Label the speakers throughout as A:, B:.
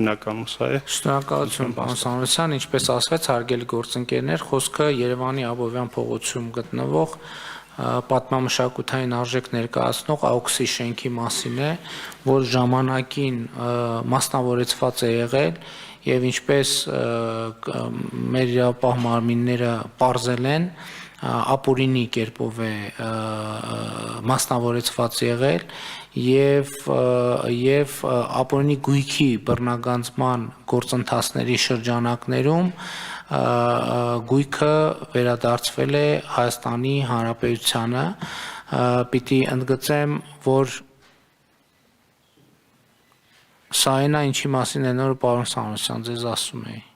A: Հիմնականում սա է։
B: Շնորհակալություն, պարոն Սամվելյան, ինչպես ասվեց, հարգելի գործընկերներ, խոսքը Երևանի Աբովյան փողոցում գտնվող պատմամշակութային արժեք ներկայացնող AUKS-ի շենքի մասին է, որ ժամանակին մասնավորեցված է եղել եւ ինչպես մեր իրավապահ մարմինները պարզել են, ապօրինի կերպով է մասնավորեցված եղել եւ ապօրինի գույքի բռնագանձման գործընթացների շրջանակներում գույքը վերադարձվել է Հայաստանի Հանրապետությանը, պիտի ընդգծեմ, որ սա այն է, ինչի մասին է նոր պարոն Սամվելյան ձեզ ասում էի։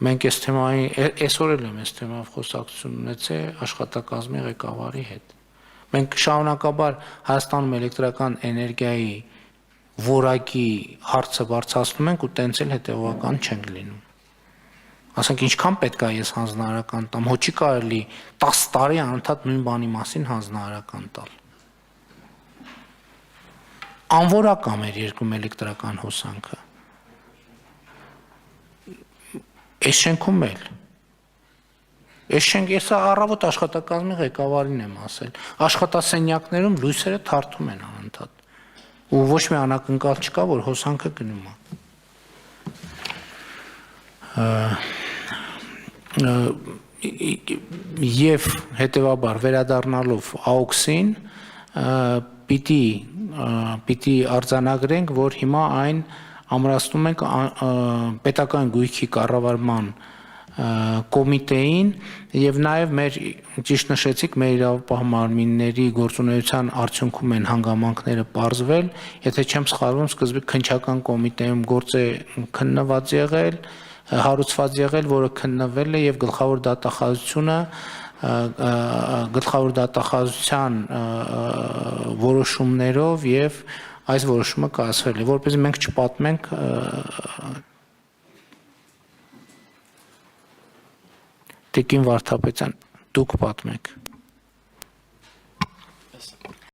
B: Մենք այս թեմայի այսօր էլ եմ այս թեմայով խոսակցություն ունեցել աշխատակազմի ղեկավարի հետ։ Մենք շարունակաբար Հայաստանում էլեկտրական էներգիայի որակի հարցը բարձրացնում ենք ու տենց էլ հետևողական չենք լինում։ Ասենք ինչքան պետք է ես հանձնարարական տամ, հո չի կարելի 10 տարի անընդհատ նույն բանի մասին հանձնարարական տալ։ Անորակ է մեր երկրում էլեկտրական հոսանքը։ Այս շենքում էլ։ Այս շենք ես առավոտ աշխատակազմի ղեկավարին եմ ասել։ Աշխատասենյակներում լույսերը թարթում են անընդհատ։ Ու ոչ մի անակնկալ չկա, որ հոսանքը գնում է։ Եվ հետևաբար վերադառնալով AUKS-ին պիտի արձանագրենք, որ հիմա այն ամրացնում ենք պետական գույքի կառավարման կոմիտեին եւ նաեւ մեր ճիշտ նշեցիք մեր իրավապահ մարմինների գործունեության արդյունքում են հանգամանքները պարզվել, եթե չեմ սխալվում, սկզբի քննչական կոմիտեում գործ է քննված եղել, հարուցված եղել, որը քննվել է եւ գլխավոր դատախազության որոշումներով եւ այս որոշումը կայացվել է, որպեսզի մենք չպատմենք Տիկին Վարդապետյան, դուք պատմեք։